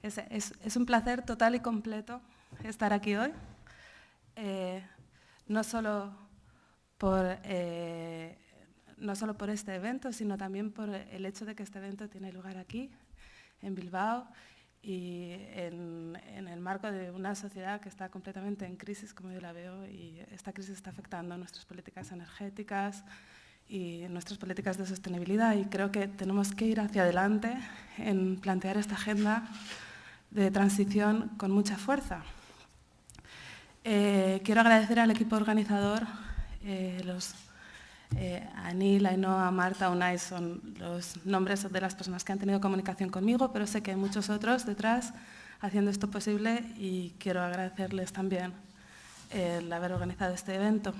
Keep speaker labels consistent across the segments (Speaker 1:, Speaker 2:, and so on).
Speaker 1: Es un placer total y completo estar aquí hoy, no solo por este evento, sino también por el hecho de que este evento tiene lugar aquí, en Bilbao, y en el marco de una sociedad que está completamente en crisis, como yo la veo, y esta crisis está afectando nuestras políticas energéticas y nuestras políticas de sostenibilidad, y creo que tenemos que ir hacia adelante en plantear esta agenda de transición con mucha fuerza. Quiero agradecer al equipo organizador, Anil, Ainhoa, Marta, Unai son los nombres de las personas que han tenido comunicación conmigo, pero sé que hay muchos otros detrás haciendo esto posible y quiero agradecerles también el haber organizado este evento.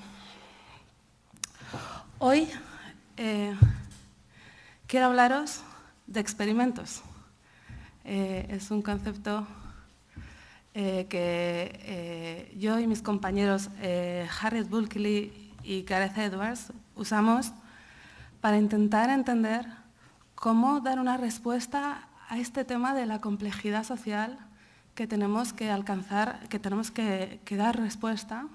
Speaker 1: Hoy quiero hablaros de experimentos. Es un concepto que yo y mis compañeros Harriet Bulkeley y Gareth Edwards usamos para intentar entender cómo dar una respuesta a este tema de la complejidad social que tenemos que alcanzar, que tenemos que dar respuesta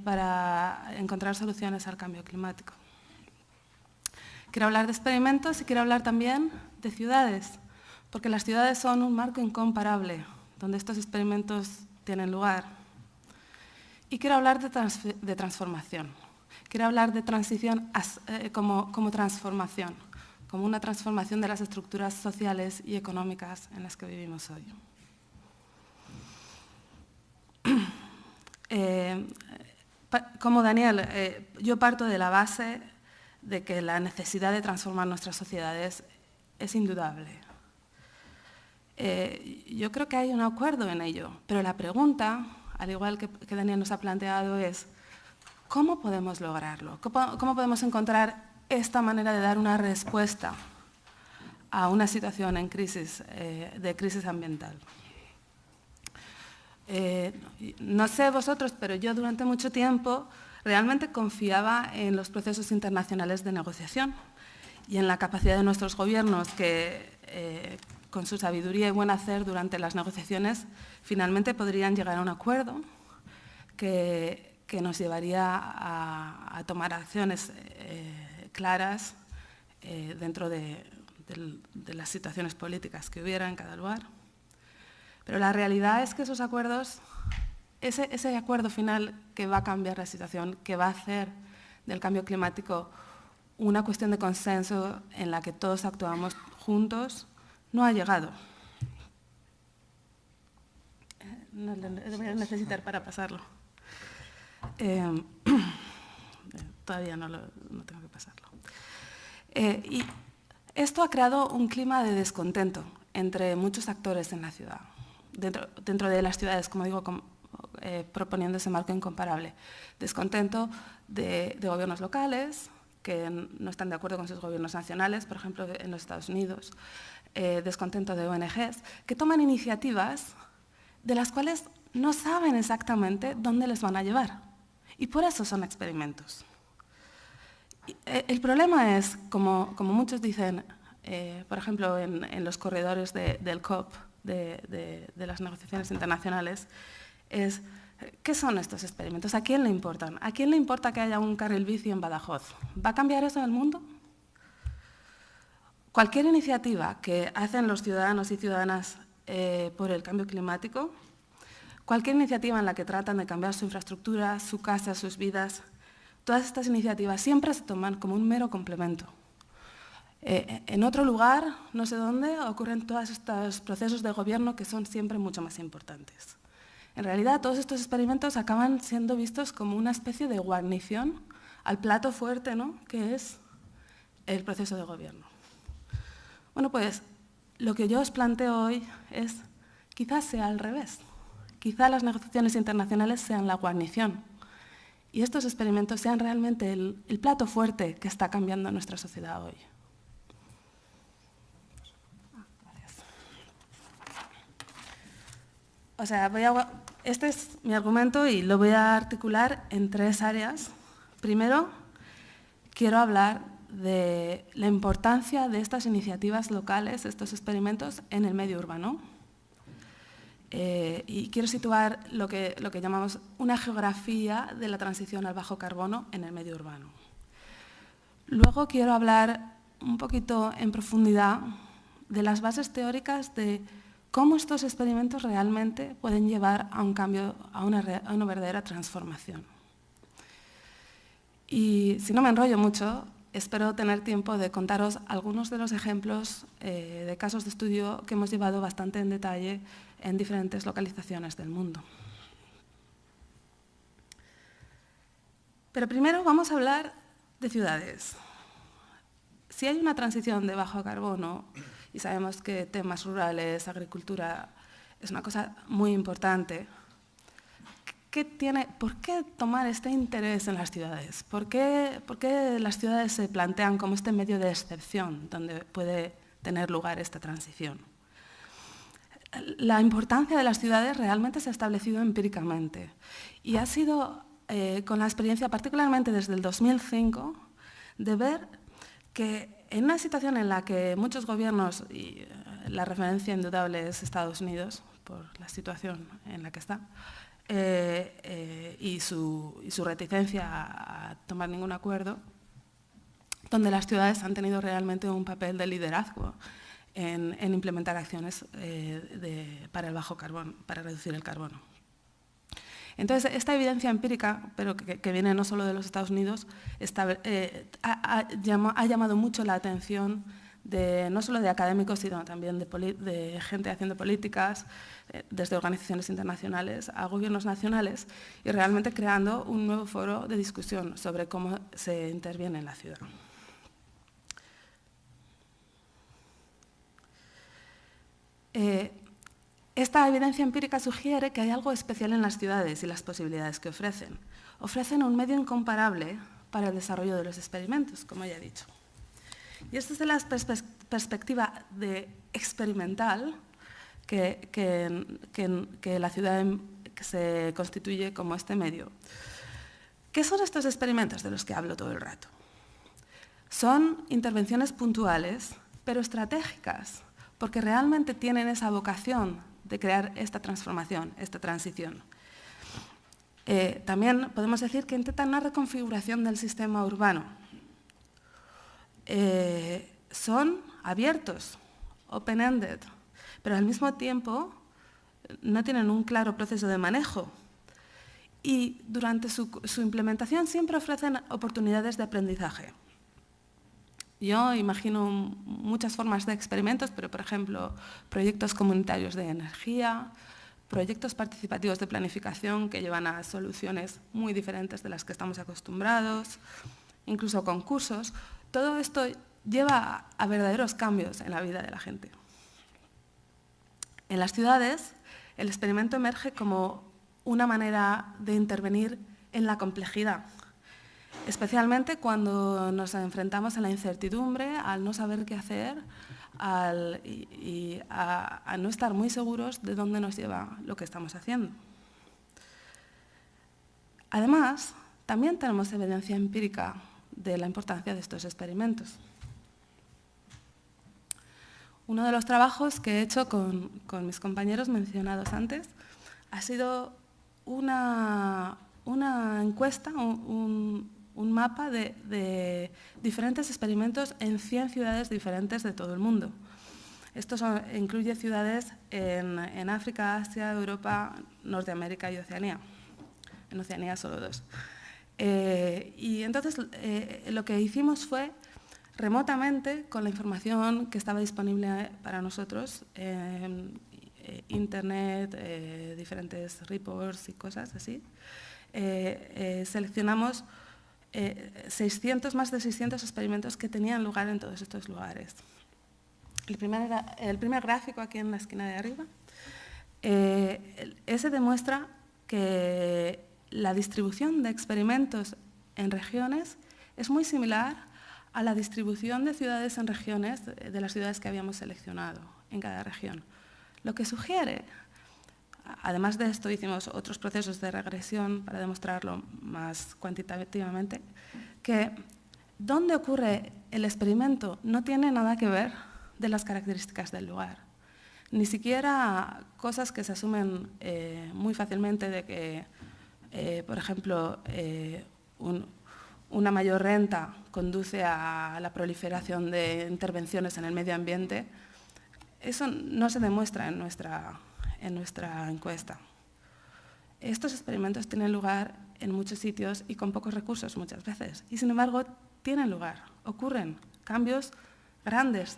Speaker 1: para encontrar soluciones al cambio climático. Quiero hablar de experimentos y quiero hablar también de ciudades, porque las ciudades son un marco incomparable donde estos experimentos tienen lugar. Y quiero hablar de transformación. Quiero hablar de transición como transformación, como una transformación de las estructuras sociales y económicas en las que vivimos hoy. Como Daniel, yo parto de la base de que la necesidad de transformar nuestras sociedades es indudable. Yo creo que hay un acuerdo en ello, pero la pregunta, al igual que Daniel nos ha planteado, es ¿cómo podemos lograrlo? ¿Cómo podemos encontrar esta manera de dar una respuesta a una situación en crisis, de crisis ambiental? No sé vosotros, pero yo durante mucho tiempo realmente confiaba en los procesos internacionales de negociación y en la capacidad de nuestros gobiernos que con su sabiduría y buen hacer durante las negociaciones, finalmente podrían llegar a un acuerdo que nos llevaría a tomar acciones claras dentro de las situaciones políticas que hubiera en cada lugar. Pero la realidad es que esos acuerdos, ese acuerdo final que va a cambiar la situación, que va a hacer del cambio climático una cuestión de consenso en la que todos actuamos juntos, no ha llegado. No lo voy a necesitar para pasarlo. Todavía no tengo que pasarlo. Y esto ha creado un clima de descontento entre muchos actores en la ciudad, dentro de las ciudades, como digo, proponiendo ese marco incomparable. Descontento de gobiernos locales, que no están de acuerdo con sus gobiernos nacionales, por ejemplo, en los Estados Unidos. Descontento de ONGs, que toman iniciativas de las cuales no saben exactamente dónde les van a llevar. Y por eso son experimentos. El problema es, como muchos dicen, por ejemplo, en los corredores del COP, de las negociaciones internacionales, es ¿qué son estos experimentos? ¿A quién le importan? ¿A quién le importa que haya un carril bici en Badajoz? ¿Va a cambiar eso en el mundo? Cualquier iniciativa que hacen los ciudadanos y ciudadanas por el cambio climático, cualquier iniciativa en la que tratan de cambiar su infraestructura, su casa, sus vidas, todas estas iniciativas siempre se toman como un mero complemento. En otro lugar, no sé dónde, ocurren todos estos procesos de gobierno que son siempre mucho más importantes. En realidad, todos estos experimentos acaban siendo vistos como una especie de guarnición al plato fuerte, ¿no?, que es el proceso de gobierno. Bueno, pues lo que yo os planteo hoy es, quizás sea al revés. Quizá las negociaciones internacionales sean la guarnición y estos experimentos sean realmente el plato fuerte que está cambiando nuestra sociedad hoy. O sea, este es mi argumento y lo voy a articular en 3 áreas. Primero, quiero hablar de la importancia de estas iniciativas locales, estos experimentos, en el medio urbano. y quiero situar lo que llamamos una geografía de la transición al bajo carbono en el medio urbano. Luego quiero hablar un poquito en profundidad de las bases teóricas de cómo estos experimentos realmente pueden llevar a un cambio, a una verdadera transformación. Y si no me enrollo mucho, espero tener tiempo de contaros algunos de los ejemplos de casos de estudio que hemos llevado bastante en detalle en diferentes localizaciones del mundo. Pero primero vamos a hablar de ciudades. Si hay una transición de bajo carbono, y sabemos que temas rurales, agricultura, es una cosa muy importante, ¿por qué tomar este interés en las ciudades? ¿Por qué las ciudades se plantean como este medio de excepción donde puede tener lugar esta transición? La importancia de las ciudades realmente se ha establecido empíricamente y ha sido con la experiencia, particularmente desde el 2005, de ver que en una situación en la que muchos gobiernos, y la referencia indudable es Estados Unidos, por la situación en la que está, y su reticencia a tomar ningún acuerdo, donde las ciudades han tenido realmente un papel de liderazgo en implementar acciones para el bajo carbono, para reducir el carbono. Entonces, esta evidencia empírica, pero que viene no solo de los Estados Unidos, ha llamado mucho la atención no solo de académicos, sino también de gente haciendo políticas, desde organizaciones internacionales a gobiernos nacionales, y realmente creando un nuevo foro de discusión sobre cómo se interviene en la ciudad. Esta evidencia empírica sugiere que hay algo especial en las ciudades y las posibilidades que ofrecen. Ofrecen un medio incomparable para el desarrollo de los experimentos, como ya he dicho. Y esto es de la perspectiva experimental que la ciudad se constituye como este medio. ¿Qué son estos experimentos de los que hablo todo el rato? Son intervenciones puntuales, pero estratégicas, porque realmente tienen esa vocación de crear esta transformación, esta transición. También podemos decir que intentan una reconfiguración del sistema urbano. Son abiertos, open-ended, pero al mismo tiempo no tienen un claro proceso de manejo. Y durante su implementación siempre ofrecen oportunidades de aprendizaje. Yo imagino muchas formas de experimentos, pero, por ejemplo, proyectos comunitarios de energía, proyectos participativos de planificación que llevan a soluciones muy diferentes de las que estamos acostumbrados, incluso concursos. Todo esto lleva a verdaderos cambios en la vida de la gente. En las ciudades, el experimento emerge como una manera de intervenir en la complejidad, especialmente cuando nos enfrentamos a la incertidumbre, al no saber qué hacer y a no estar muy seguros de dónde nos lleva lo que estamos haciendo. Además, también tenemos evidencia empírica de la importancia de estos experimentos. Uno de los trabajos que he hecho con mis compañeros mencionados antes ha sido una encuesta, un mapa de diferentes experimentos en 100 ciudades diferentes de todo el mundo. Esto incluye ciudades en África, Asia, Europa, Norteamérica y Oceanía. En Oceanía solo 2. Y entonces lo que hicimos fue, remotamente, con la información que estaba disponible para nosotros, internet, diferentes reports y cosas así, seleccionamos más de 600 experimentos que tenían lugar en todos estos lugares. El primer gráfico aquí en la esquina de arriba, ese demuestra que la distribución de experimentos en regiones es muy similar a la distribución de ciudades en regiones, de las ciudades que habíamos seleccionado en cada región. Lo que sugiere, además de esto, hicimos otros procesos de regresión para demostrarlo más cuantitativamente, que donde ocurre el experimento no tiene nada que ver de las características del lugar. ni siquiera cosas que se asumen muy fácilmente de que, por ejemplo, una mayor renta conduce a la proliferación de intervenciones en el medio ambiente. Eso no se demuestra en nuestra encuesta. Estos experimentos tienen lugar en muchos sitios y con pocos recursos muchas veces. Y sin embargo, tienen lugar, ocurren cambios grandes,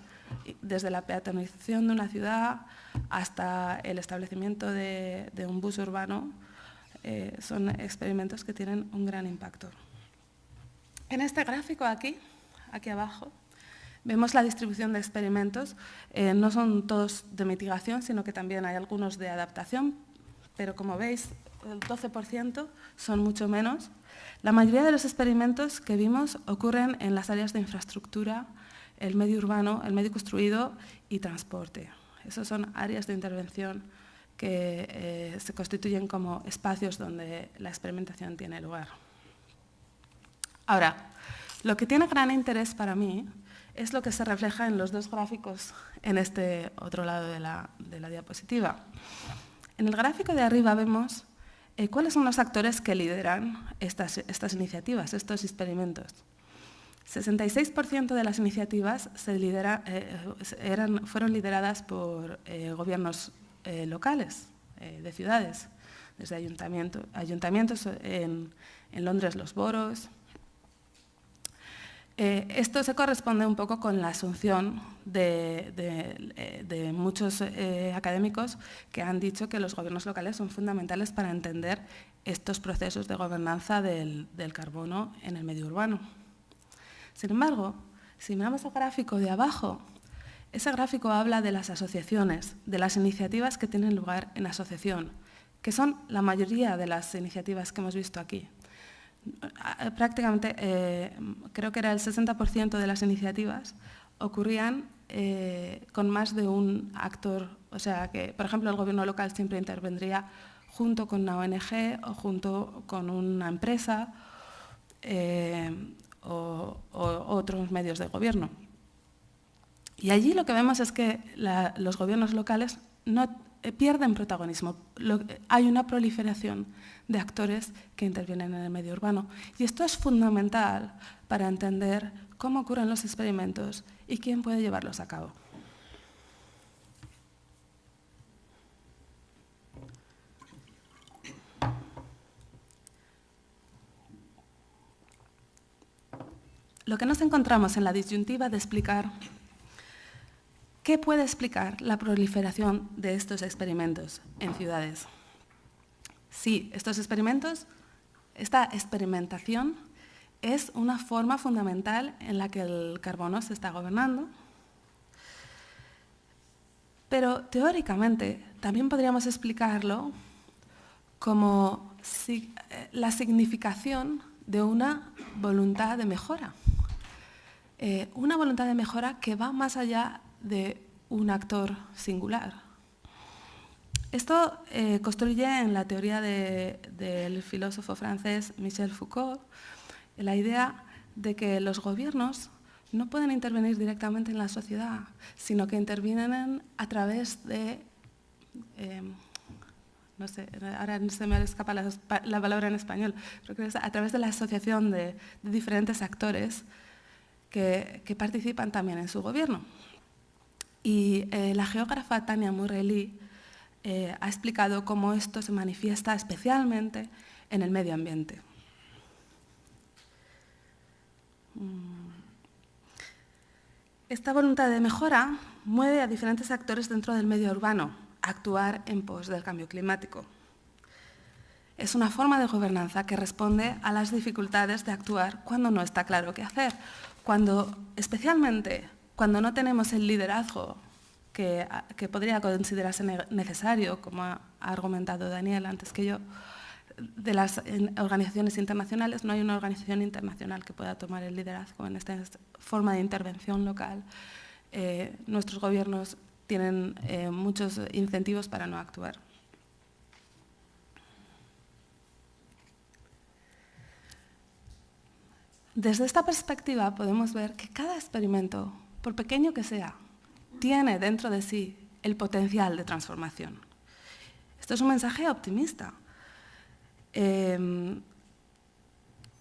Speaker 1: desde la peatonalización de una ciudad hasta el establecimiento de un bus urbano. Son experimentos que tienen un gran impacto. En este gráfico aquí abajo, vemos la distribución de experimentos. No son todos de mitigación, sino que también hay algunos de adaptación, pero como veis, el 12% son mucho menos. La mayoría de los experimentos que vimos ocurren en las áreas de infraestructura, el medio urbano, el medio construido y transporte. Esas son áreas de intervención que se constituyen como espacios donde la experimentación tiene lugar. Ahora, lo que tiene gran interés para mí es lo que se refleja en los dos gráficos en este otro lado de la diapositiva. En el gráfico de arriba vemos cuáles son los actores que lideran estas iniciativas, estos experimentos. 66% de las iniciativas fueron lideradas por gobiernos locales, de ciudades, desde ayuntamientos en Londres, los boroughs. Esto se corresponde un poco con la asunción de muchos académicos que han dicho que los gobiernos locales son fundamentales para entender estos procesos de gobernanza del carbono en el medio urbano. Sin embargo, si miramos el gráfico de abajo, ese gráfico habla de las asociaciones, de las iniciativas que tienen lugar en asociación, que son la mayoría de las iniciativas que hemos visto aquí. Prácticamente, creo que era el 60% de las iniciativas ocurrían con más de un actor, o sea que, por ejemplo, el gobierno local siempre intervendría junto con una ONG o junto con una empresa o otros medios de gobierno. Y allí lo que vemos es que los gobiernos locales no pierden protagonismo. Hay una proliferación de actores que intervienen en el medio urbano. Y esto es fundamental para entender cómo ocurren los experimentos y quién puede llevarlos a cabo. Lo que nos encontramos en la disyuntiva de explicar ¿qué puede explicar la proliferación de estos experimentos en ciudades? Sí, estos experimentos, esta experimentación es una forma fundamental en la que el carbono se está gobernando, pero teóricamente también podríamos explicarlo como la significación de una voluntad de mejora. Una voluntad de mejora que va más allá de un actor singular. Esto construye en la teoría del filósofo francés Michel Foucault la idea de que los gobiernos no pueden intervenir directamente en la sociedad, sino que intervienen a través de, no sé, ahora se me escapa la palabra en español, pero creo que es a través de la asociación de diferentes actores que participan también en su gobierno. Y la geógrafa Tania Murray-Lee ha explicado cómo esto se manifiesta especialmente en el medio ambiente. Esta voluntad de mejora mueve a diferentes actores dentro del medio urbano a actuar en pos del cambio climático. Es una forma de gobernanza que responde a las dificultades de actuar cuando no está claro qué hacer, especialmente cuando no tenemos el liderazgo que podría considerarse necesario, como ha argumentado Daniel antes que yo, de las organizaciones internacionales. No hay una organización internacional que pueda tomar el liderazgo en esta forma de intervención local. Nuestros gobiernos tienen muchos incentivos para no actuar. Desde esta perspectiva podemos ver que cada experimento, por pequeño que sea, tiene dentro de sí el potencial de transformación. Esto es un mensaje optimista.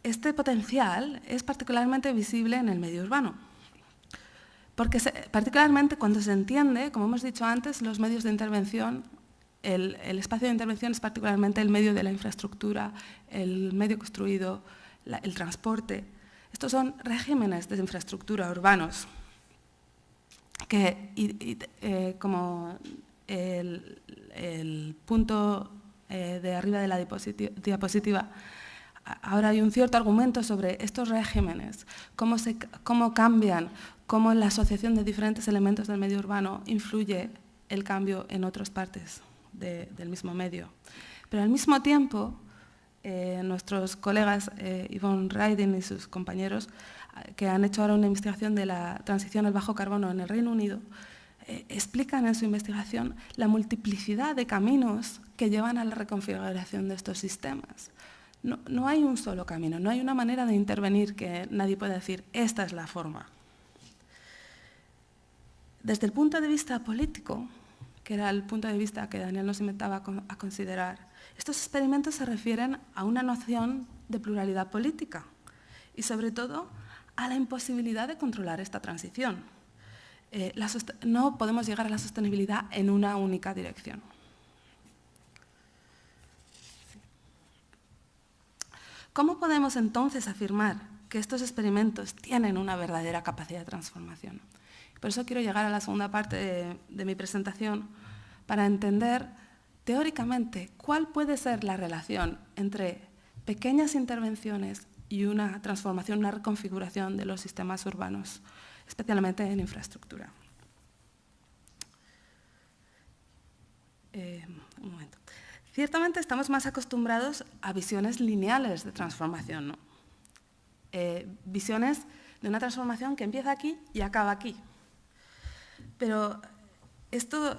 Speaker 1: Este potencial es particularmente visible en el medio urbano, porque particularmente cuando se entiende, como hemos dicho antes, los medios de intervención, el espacio de intervención es particularmente el medio de la infraestructura, el medio construido, el transporte. Estos son regímenes de infraestructura urbanos que, como el punto de arriba de la diapositiva, ahora hay un cierto argumento sobre estos regímenes, cómo cambian, cómo la asociación de diferentes elementos del medio urbano influye el cambio en otras partes del mismo medio. Pero al mismo tiempo, nuestros colegas Yvonne Riding y sus compañeros, que han hecho ahora una investigación de la transición al bajo carbono en el Reino Unido, explican en su investigación la multiplicidad de caminos que llevan a la reconfiguración de estos sistemas. No hay un solo camino, no hay una manera de intervenir que nadie pueda decir, esta es la forma. Desde el punto de vista político, que era el punto de vista que Daniel nos invitaba a considerar, estos experimentos se refieren a una noción de pluralidad política y, sobre todo, a la imposibilidad de controlar esta transición. No podemos llegar a la sostenibilidad en una única dirección. ¿Cómo podemos entonces afirmar que estos experimentos tienen una verdadera capacidad de transformación? Por eso quiero llegar a la segunda parte de mi presentación para entender teóricamente cuál puede ser la relación entre pequeñas intervenciones y una transformación, una reconfiguración de los sistemas urbanos, especialmente en infraestructura. Un momento. Ciertamente estamos más acostumbrados a visiones lineales de transformación, ¿no? Visiones de una transformación que empieza aquí y acaba aquí. Pero esta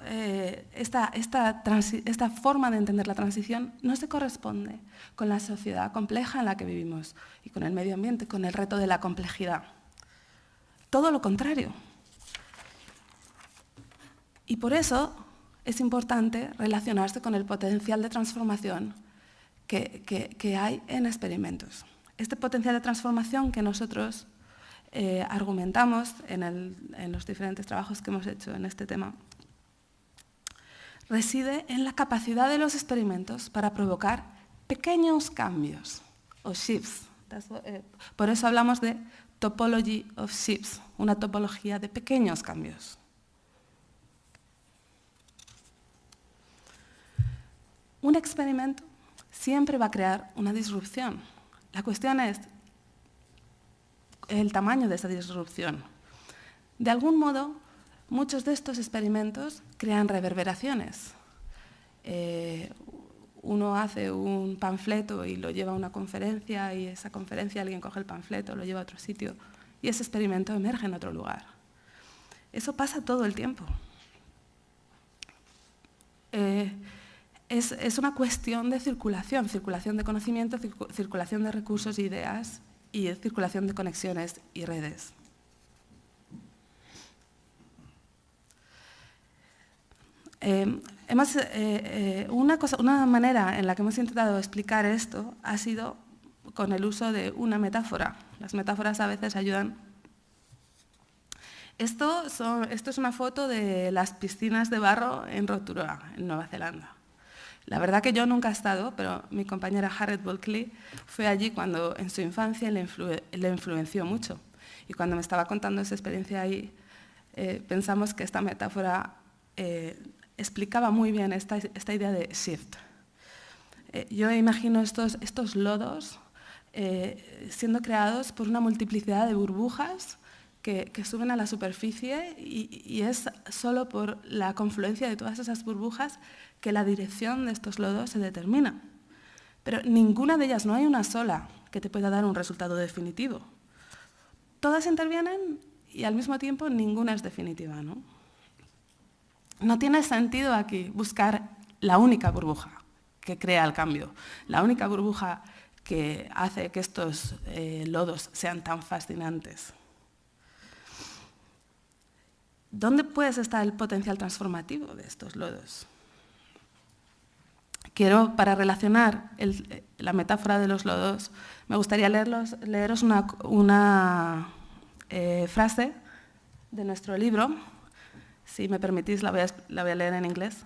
Speaker 1: forma de entender la transición no se corresponde con la sociedad compleja en la que vivimos y con el medio ambiente, con el reto de la complejidad. Todo lo contrario. Y por eso es importante relacionarse con el potencial de transformación que hay en experimentos. Este potencial de transformación que nosotros argumentamos en los diferentes trabajos que hemos hecho en este tema reside en la capacidad de los experimentos para provocar pequeños cambios o shifts. Por eso hablamos de topology of shifts, una topología de pequeños cambios. Un experimento siempre va a crear una disrupción. La cuestión es el tamaño de esa disrupción. De algún modo, muchos de estos experimentos crean reverberaciones. Uno hace un panfleto y lo lleva a una conferencia y esa conferencia alguien coge el panfleto, lo lleva a otro sitio y ese experimento emerge en otro lugar. Eso pasa todo el tiempo. Es una cuestión de circulación de conocimiento, circulación de recursos e ideas y circulación de conexiones y redes. Una manera en la que hemos intentado explicar esto ha sido con el uso de una metáfora. Las metáforas a veces ayudan. Esto es una foto de las piscinas de barro en Rotorua, en Nueva Zelanda. La verdad que yo nunca he estado, pero mi compañera Harriet Bulkley fue allí cuando en su infancia le influenció mucho. Y cuando me estaba contando esa experiencia ahí, pensamos que esta metáfora explicaba muy bien esta idea de shift. Yo imagino estos lodos siendo creados por una multiplicidad de burbujas que suben a la superficie y es solo por la confluencia de todas esas burbujas que la dirección de estos lodos se determina. Pero ninguna de ellas, no hay una sola que te pueda dar un resultado definitivo. Todas intervienen y al mismo tiempo ninguna es definitiva, ¿no? No tiene sentido aquí buscar la única burbuja que crea el cambio, la única burbuja que hace que estos lodos sean tan fascinantes. ¿dónde pues está el potencial transformativo de estos lodos? Quiero, para relacionar la metáfora de los lodos, me gustaría leeros una frase de nuestro libro. Si me permitís, la voy a leer en inglés.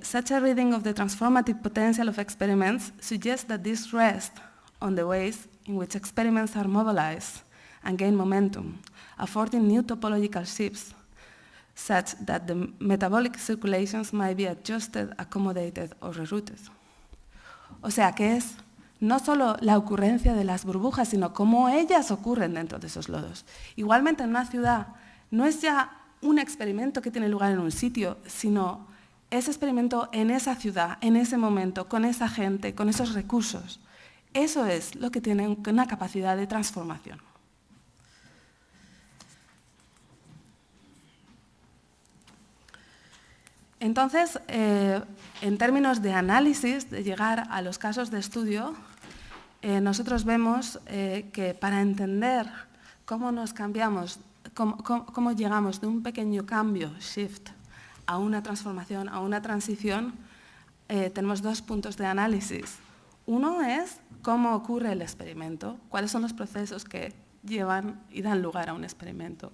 Speaker 1: Such a reading of the transformative potential of experiments suggests that this rests on the ways in which experiments are mobilized and gain momentum, affording new topological shifts, such that the metabolic circulations might be adjusted, accommodated or rerouted. O sea, que es no solo la ocurrencia de las burbujas, sino cómo ellas ocurren dentro de esos lodos. Igualmente, en una ciudad no es ya un experimento que tiene lugar en un sitio, sino ese experimento en esa ciudad, en ese momento, con esa gente, con esos recursos. Eso es lo que tiene una capacidad de transformación. Entonces, en términos de análisis, de llegar a los casos de estudio, nosotros vemos que para entender cómo nos cambiamos, cómo llegamos de un pequeño cambio, shift, a una transformación, a una transición, tenemos dos puntos de análisis. Uno es cómo ocurre el experimento, cuáles son los procesos que llevan y dan lugar a un experimento.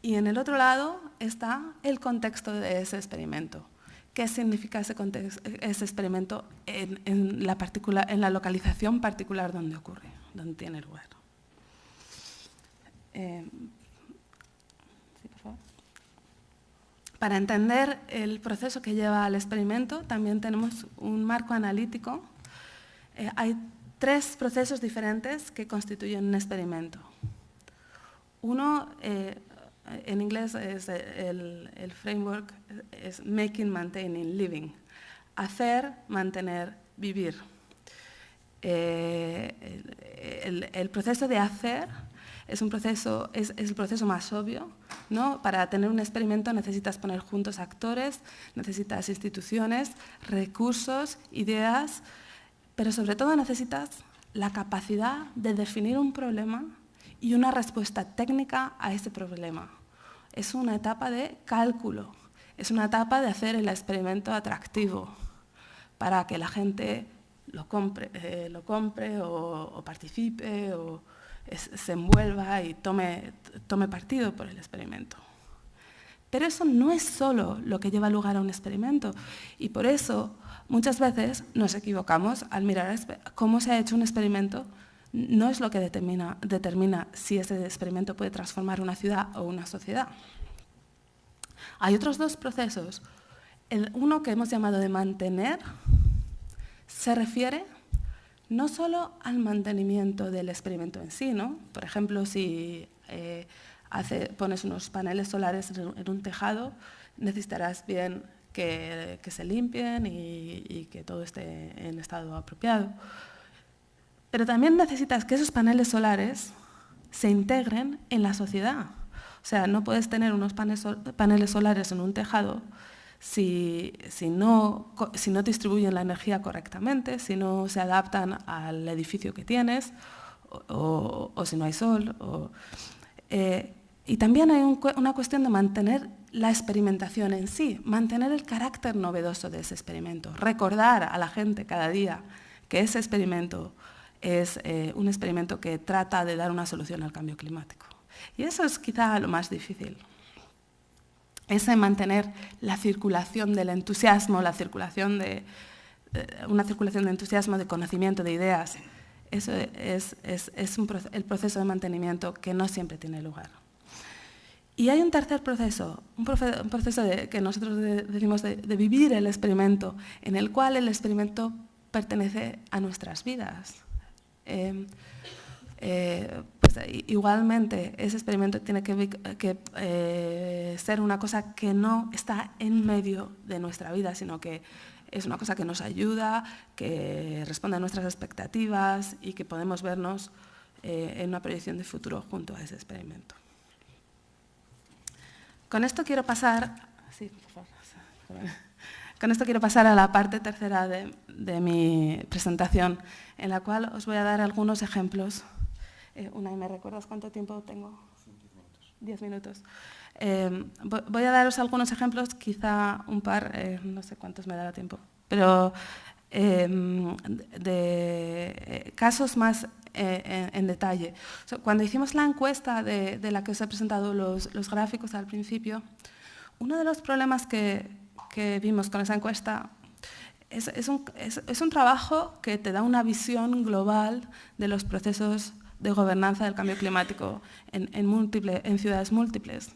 Speaker 1: Y en el otro lado está el contexto de ese experimento. ¿Qué significa ese experimento en la localización particular donde ocurre, donde tiene lugar? Sí, por favor. Para entender el proceso que lleva al experimento, también tenemos un marco analítico. Hay tres procesos diferentes que constituyen un experimento. Uno, en inglés es el framework, es making, maintaining, living. Hacer, mantener, vivir. El proceso de hacer es el proceso más obvio, ¿no? Para tener un experimento necesitas poner juntos actores, necesitas instituciones, recursos, ideas, pero sobre todo necesitas la capacidad de definir un problema y una respuesta técnica a ese problema. Es una etapa de cálculo, es una etapa de hacer el experimento atractivo para que la gente lo compre o participe o se envuelva y tome partido por el experimento. Pero eso no es solo lo que lleva lugar a un experimento y por eso muchas veces nos equivocamos al mirar cómo se ha hecho un experimento. No es lo que determina si ese experimento puede transformar una ciudad o una sociedad. Hay otros dos procesos. Uno que hemos llamado de mantener se refiere no solo al mantenimiento del experimento en sí, ¿no? Por ejemplo, si pones unos paneles solares en un tejado, necesitarás bien que se limpien y que todo esté en estado apropiado. Pero también necesitas que esos paneles solares se integren en la sociedad. O sea, no puedes tener unos paneles solares en un tejado si no distribuyen la energía correctamente, si no se adaptan al edificio que tienes o si no hay sol. Y también hay una cuestión de mantener la experimentación en sí, mantener el carácter novedoso de ese experimento, recordar a la gente cada día que ese experimento es un experimento que trata de dar una solución al cambio climático. Y eso es quizá lo más difícil. Ese mantener la circulación del entusiasmo, una circulación de entusiasmo, de conocimiento, de ideas. Eso es el proceso de mantenimiento que no siempre tiene lugar. Y hay un tercer proceso, un proceso que nosotros decimos de vivir el experimento, en el cual el experimento pertenece a nuestras vidas. Pues, igualmente, ese experimento tiene que ser una cosa que no está en medio de nuestra vida, sino que es una cosa que nos ayuda, que responde a nuestras expectativas y que podemos vernos en una proyección de futuro junto a ese experimento. Con esto quiero pasar... Sí, por favor. Con esto quiero pasar a la parte tercera de mi presentación, en la cual os voy a dar algunos ejemplos. Unai, ¿me recuerdas cuánto tiempo tengo? 10 minutos. 10 minutos. Voy a daros algunos ejemplos, quizá un par, no sé cuántos me dará tiempo, pero de casos más en detalle. Cuando hicimos la encuesta de la que os he presentado los gráficos al principio, uno de los problemas que vimos con esa encuesta es un trabajo que te da una visión global de los procesos de gobernanza del cambio climático en ciudades múltiples,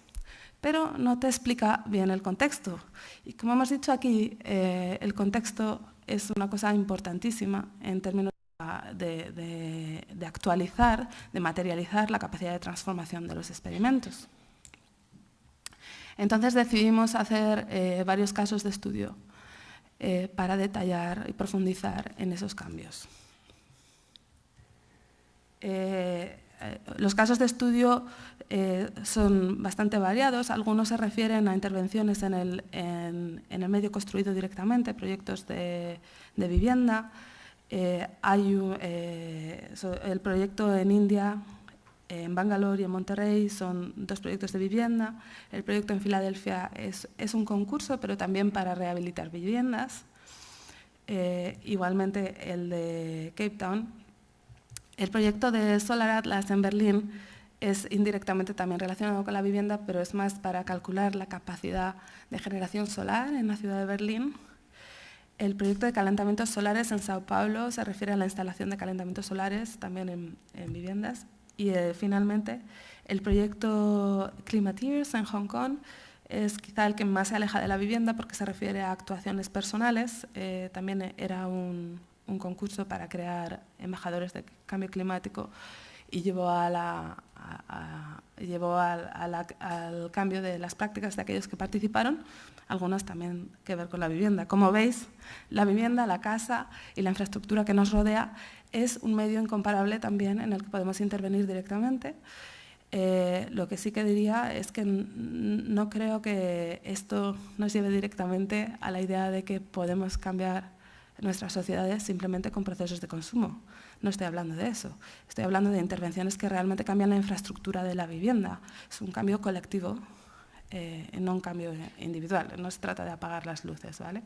Speaker 1: pero no te explica bien el contexto. Y como hemos dicho aquí, el contexto es una cosa importantísima en términos de actualizar, de materializar la capacidad de transformación de los experimentos. Entonces decidimos hacer varios casos de estudio para detallar y profundizar en esos cambios. Los casos de estudio son bastante variados. Algunos se refieren a intervenciones en el medio construido directamente, proyectos de vivienda. Hay el proyecto en India, en Bangalore y en Monterrey, son 2 proyectos de vivienda. El proyecto en Filadelfia es un concurso, pero también para rehabilitar viviendas. Igualmente el de Cape Town. El proyecto de Solar Atlas en Berlín es indirectamente también relacionado con la vivienda, pero es más para calcular la capacidad de generación solar en la ciudad de Berlín. El proyecto de calentamientos solares en Sao Paulo se refiere a la instalación de calentamientos solares también en viviendas. Y finalmente, el proyecto Climateers en Hong Kong es quizá el que más se aleja de la vivienda porque se refiere a actuaciones personales. También era un concurso para crear embajadores de cambio climático y llevó al cambio de las prácticas de aquellos que participaron, algunas también que ver con la vivienda. Como veis, la vivienda, la casa y la infraestructura que nos rodea es un medio incomparable también en el que podemos intervenir directamente. Lo que sí que diría es que no creo que esto nos lleve directamente a la idea de que podemos cambiar nuestras sociedades simplemente con procesos de consumo. No estoy hablando de eso. Estoy hablando de intervenciones que realmente cambian la infraestructura de la vivienda. Es un cambio colectivo, no un cambio individual. No se trata de apagar las luces, ¿vale?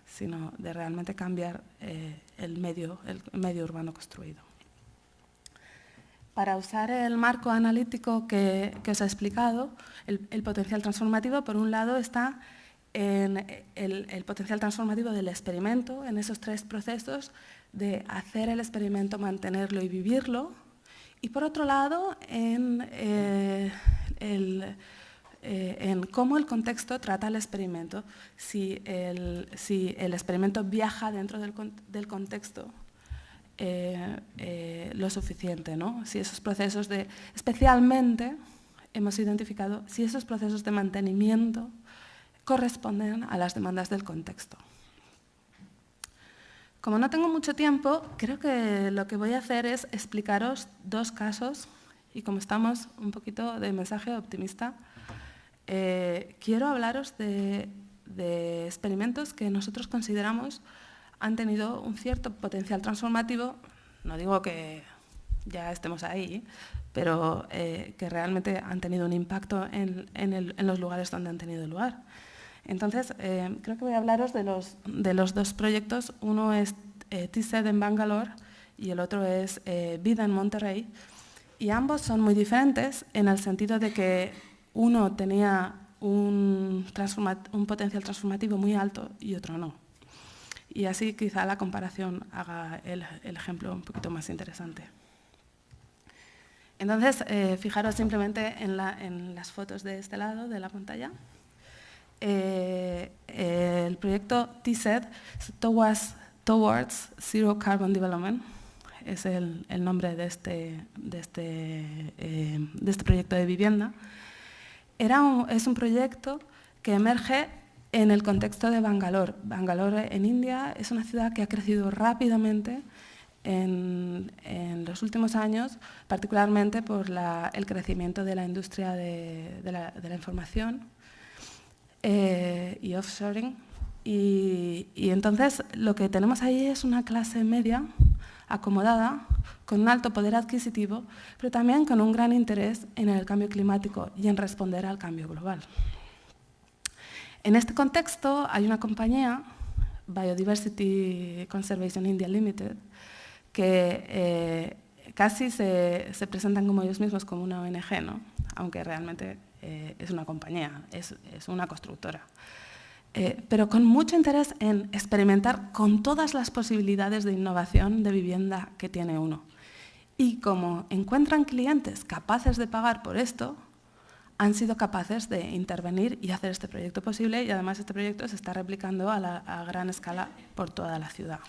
Speaker 1: Sino de realmente cambiar el medio urbano construido. Para usar el marco analítico que os he explicado, el potencial transformativo, por un lado, está en el potencial transformativo del experimento, en esos 3 procesos de hacer el experimento, mantenerlo y vivirlo, y por otro lado, en cómo el contexto trata el experimento, si el experimento viaja dentro del contexto lo suficiente, ¿no? Si esos procesos especialmente hemos identificado si esos procesos de mantenimiento corresponden a las demandas del contexto. Como no tengo mucho tiempo, creo que lo que voy a hacer es explicaros 2 casos, y como estamos un poquito de mensaje optimista, quiero hablaros de experimentos que nosotros consideramos han tenido un cierto potencial transformativo. No digo que ya estemos ahí, pero que realmente han tenido un impacto en los lugares donde han tenido lugar. Entonces, creo que voy a hablaros de los 2 proyectos. Uno es TSED en Bangalore y el otro es Vida en Monterrey. Y ambos son muy diferentes en el sentido de que uno tenía un potencial transformativo muy alto y otro no. Y así quizá la comparación haga el ejemplo un poquito más interesante. Entonces, fijaros simplemente en las fotos de este lado de la pantalla. El proyecto TSED, Towards Zero Carbon Development, es el nombre de este proyecto de vivienda. Es un proyecto que emerge en el contexto de Bangalore. Bangalore en India es una ciudad que ha crecido rápidamente en los últimos años, particularmente por el crecimiento de la industria de la información y offshoring. Y entonces lo que tenemos ahí es una clase media acomodada, con un alto poder adquisitivo, pero también con un gran interés en el cambio climático y en responder al cambio global. En este contexto hay una compañía, Biodiversity Conservation India Limited, que casi se presentan como ellos mismos como una ONG, ¿no? Aunque realmente es una compañía, es una constructora. Pero con mucho interés en experimentar con todas las posibilidades de innovación de vivienda que tiene uno. Y como encuentran clientes capaces de pagar por esto, han sido capaces de intervenir y hacer este proyecto posible, y además este proyecto se está replicando a gran escala por toda la ciudad.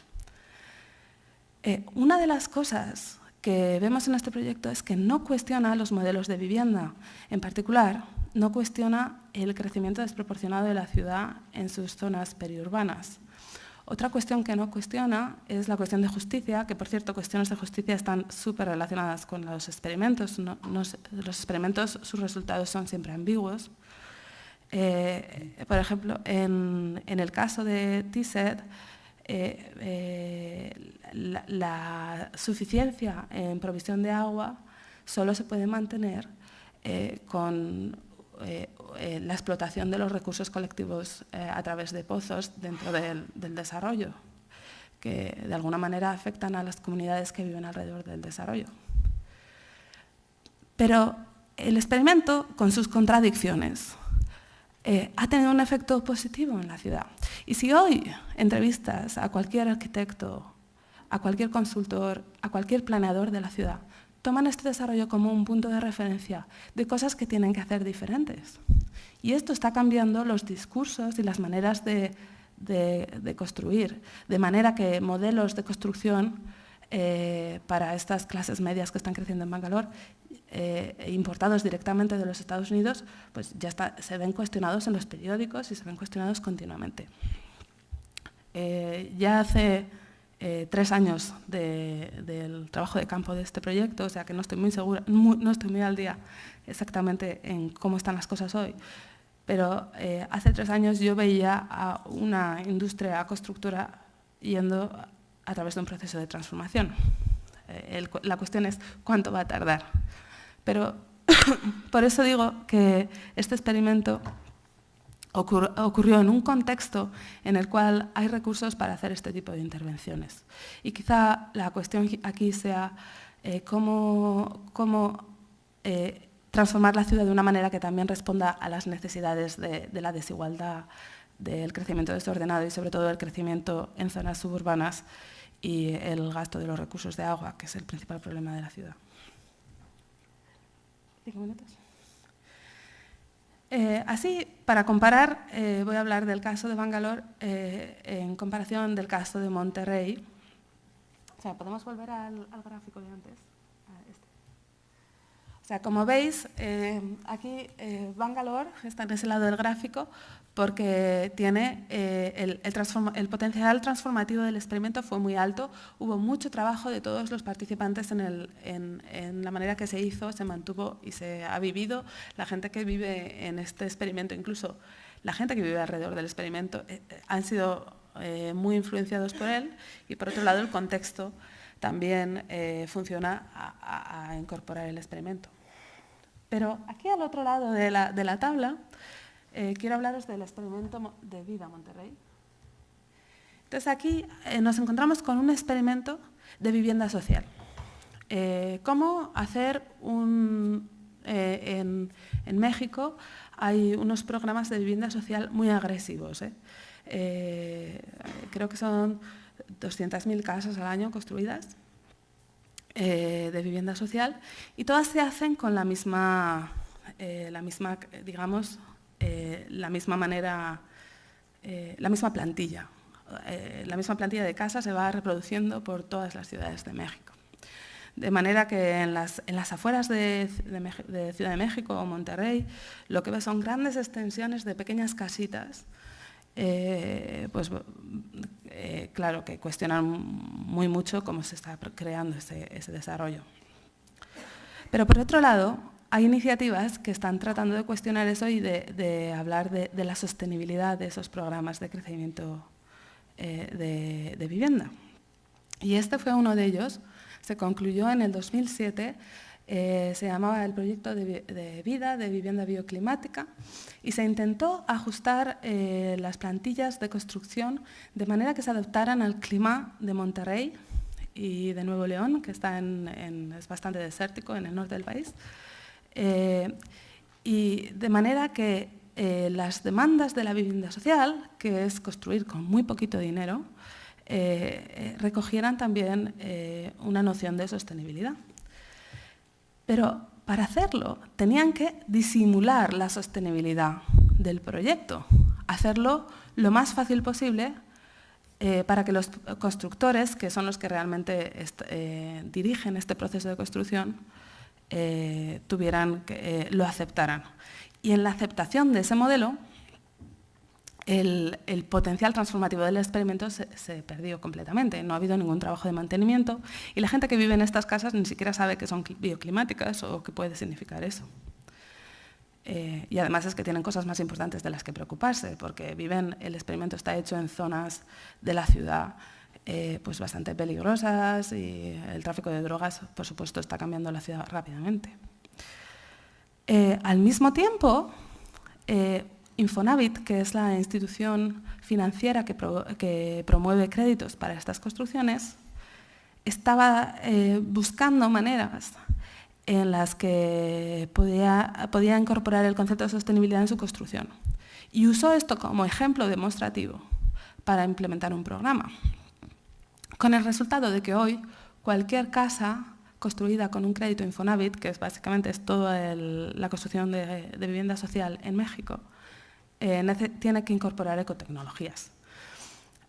Speaker 1: Una de las cosas que vemos en este proyecto es que no cuestiona los modelos de vivienda. En particular, no cuestiona el crecimiento desproporcionado de la ciudad en sus zonas periurbanas. Otra cuestión que no cuestiona es la cuestión de justicia, que por cierto, cuestiones de justicia están súper relacionadas con los experimentos. Los experimentos, sus resultados son siempre ambiguos. Por ejemplo, en el caso de TSET, la suficiencia en provisión de agua solo se puede mantener con la explotación de los recursos colectivos a través de pozos dentro del desarrollo, que de alguna manera afectan a las comunidades que viven alrededor del desarrollo. Pero el experimento, con sus contradicciones, ha tenido un efecto positivo en la ciudad. Y si hoy entrevistas a cualquier arquitecto, a cualquier consultor, a cualquier planeador de la ciudad, toman este desarrollo como un punto de referencia de cosas que tienen que hacer diferentes. Y esto está cambiando los discursos y las maneras de construir, de manera que modelos de construcción para estas clases medias que están creciendo en Bangalore, importados directamente de los Estados Unidos, pues ya se ven cuestionados en los periódicos y se ven cuestionados continuamente. Ya hace 3 años del trabajo de campo de este proyecto, o sea que no estoy muy segura, no estoy muy al día exactamente en cómo están las cosas hoy, pero hace 3 años yo veía a una industria constructora yendo a través de un proceso de transformación. La cuestión es cuánto va a tardar. Pero por eso digo que este experimento ocurrió en un contexto en el cual hay recursos para hacer este tipo de intervenciones. Y quizá la cuestión aquí sea cómo transformar la ciudad de una manera que también responda a las necesidades de la desigualdad, del crecimiento desordenado y sobre todo del crecimiento en zonas suburbanas y el gasto de los recursos de agua, que es el principal problema de la ciudad. 5 minutos. Así, para comparar, voy a hablar del caso de Bangalore en comparación del caso de Monterrey. O sea, ¿podemos volver al gráfico de antes? O sea, como veis, aquí Bangalore está en ese lado del gráfico porque tiene el potencial transformativo del experimento fue muy alto. Hubo mucho trabajo de todos los participantes en la manera que se hizo, se mantuvo y se ha vivido. La gente que vive en este experimento, incluso la gente que vive alrededor del experimento, han sido muy influenciados por él. Y por otro lado, el contexto también funciona a incorporar el experimento. Pero aquí al otro lado de la tabla, quiero hablaros del experimento de Vida Monterrey. Entonces aquí nos encontramos con un experimento de vivienda social. ¿Cómo hacer en México hay unos programas de vivienda social muy agresivos. Creo que son 200.000 casas al año construidas de vivienda social y todas se hacen con la misma manera, la misma plantilla. La misma plantilla de casas se va reproduciendo por todas las ciudades de México. De manera que en las afueras de Ciudad de México o Monterrey, lo que ves son grandes extensiones de pequeñas casitas, claro, que cuestionan muy mucho cómo se está creando ese desarrollo. Pero por otro lado, hay iniciativas que están tratando de cuestionar eso y de hablar de la sostenibilidad de esos programas de crecimiento de vivienda. Y este fue uno de ellos. Se concluyó en el 2007. Se llamaba el proyecto de vida de vivienda bioclimática y se intentó ajustar las plantillas de construcción de manera que se adaptaran al clima de Monterrey y de Nuevo León, que está es bastante desértico en el norte del país, y de manera que las demandas de la vivienda social, que es construir con muy poquito dinero, recogieran también una noción de sostenibilidad. Pero para hacerlo tenían que disimular la sostenibilidad del proyecto, hacerlo lo más fácil posible para que los constructores, que son los que realmente dirigen este proceso de construcción, lo aceptaran. Y en la aceptación de ese modelo, el potencial transformativo del experimento se perdió completamente. No ha habido ningún trabajo de mantenimiento y la gente que vive en estas casas ni siquiera sabe que son bioclimáticas o qué puede significar eso. Y además es que tienen cosas más importantes de las que preocuparse, porque el experimento está hecho en zonas de la ciudad pues bastante peligrosas y el tráfico de drogas, por supuesto, está cambiando la ciudad rápidamente. Al mismo tiempo, Infonavit, que es la institución financiera que promueve créditos para estas construcciones, estaba buscando maneras en las que podía incorporar el concepto de sostenibilidad en su construcción. Y usó esto como ejemplo demostrativo para implementar un programa, con el resultado de que hoy cualquier casa construida con un crédito Infonavit, que básicamente es toda la construcción de vivienda social en México, tiene que incorporar ecotecnologías.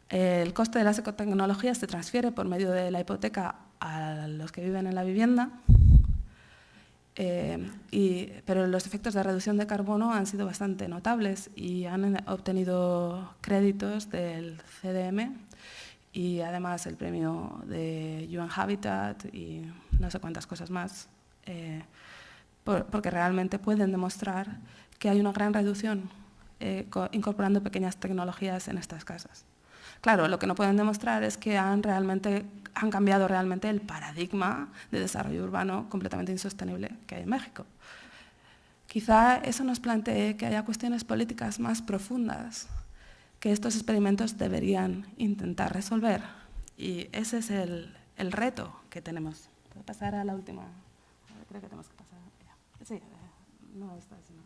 Speaker 1: El coste de las ecotecnologías se transfiere por medio de la hipoteca a los que viven en la vivienda, pero los efectos de reducción de carbono han sido bastante notables y han obtenido créditos del CDM y además el premio de UN Habitat y no sé cuántas cosas más, porque realmente pueden demostrar que hay una gran reducción incorporando pequeñas tecnologías en estas casas. Claro, lo que no pueden demostrar es que han cambiado realmente el paradigma de desarrollo urbano completamente insostenible que hay en México. Quizá eso nos plantee que haya cuestiones políticas más profundas que estos experimentos deberían intentar resolver. Y ese es el reto que tenemos. ¿Puedo pasar a la última? Creo que tenemos que pasar. Sí, no está, sino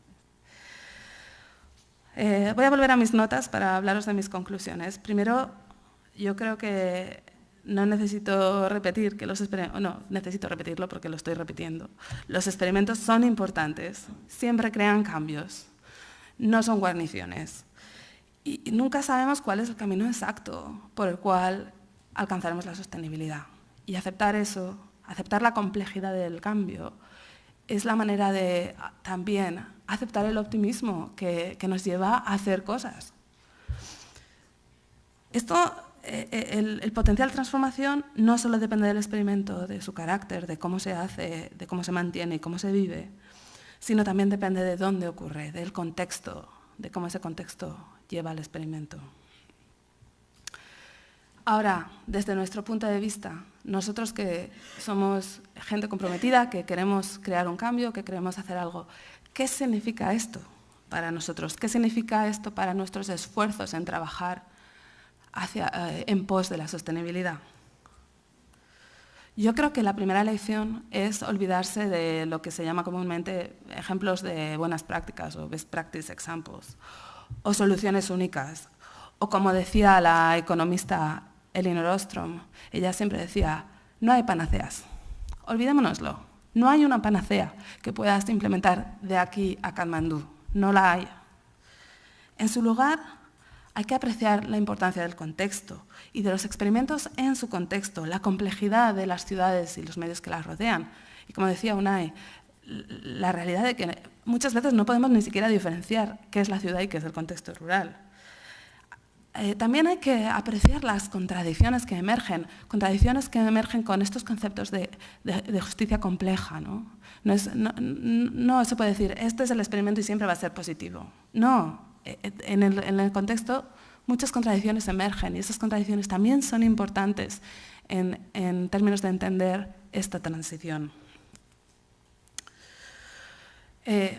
Speaker 1: voy a volver a mis notas para hablaros de mis conclusiones. Primero, yo creo que no necesito repetir que necesito repetirlo porque lo estoy repitiendo. Los experimentos son importantes, siempre crean cambios, no son guarniciones. Y nunca sabemos cuál es el camino exacto por el cual alcanzaremos la sostenibilidad. Y aceptar eso, aceptar la complejidad del cambio, es la manera de también aceptar el optimismo que nos lleva a hacer cosas. El potencial de transformación no solo depende del experimento, de su carácter, de cómo se hace, de cómo se mantiene y cómo se vive, sino también depende de dónde ocurre, del contexto, de cómo ese contexto lleva al experimento. Ahora, desde nuestro punto de vista, nosotros que somos gente comprometida, que queremos crear un cambio, que queremos hacer algo, ¿qué significa esto para nosotros? ¿Qué significa esto para nuestros esfuerzos en trabajar en pos de la sostenibilidad? Yo creo que la primera lección es olvidarse de lo que se llama comúnmente ejemplos de buenas prácticas o best practice examples, o soluciones únicas, o como decía la economista Elinor Ostrom, ella siempre decía, no hay panaceas, olvidémonoslo, no hay una panacea que puedas implementar de aquí a Katmandú, no la hay. En su lugar, hay que apreciar la importancia del contexto y de los experimentos en su contexto, la complejidad de las ciudades y los medios que las rodean. Y como decía Unai, la realidad de que muchas veces no podemos ni siquiera diferenciar qué es la ciudad y qué es el contexto rural. También hay que apreciar las contradicciones que emergen con estos conceptos de justicia compleja, ¿no? No se puede decir, este es el experimento y siempre va a ser positivo. No, en el contexto muchas contradicciones emergen y esas contradicciones también son importantes en términos de entender esta transición.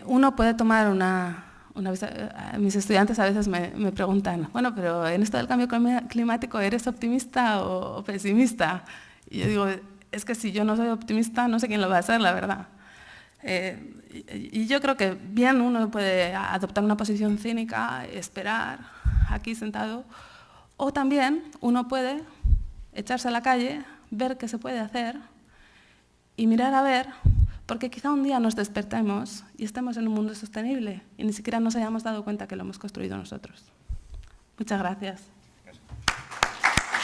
Speaker 1: Uno puede tomar mis estudiantes a veces me preguntan, bueno, pero en esto del cambio climático, ¿eres optimista o pesimista? Y yo digo, es que si yo no soy optimista, no sé quién lo va a ser, la verdad. Y yo creo que bien uno puede adoptar una posición cínica, esperar aquí sentado, o también uno puede echarse a la calle, ver qué se puede hacer y mirar a ver, porque quizá un día nos despertemos y estemos en un mundo sostenible y ni siquiera nos hayamos dado cuenta que lo hemos construido nosotros. Muchas gracias.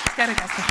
Speaker 1: Eskerrik asko.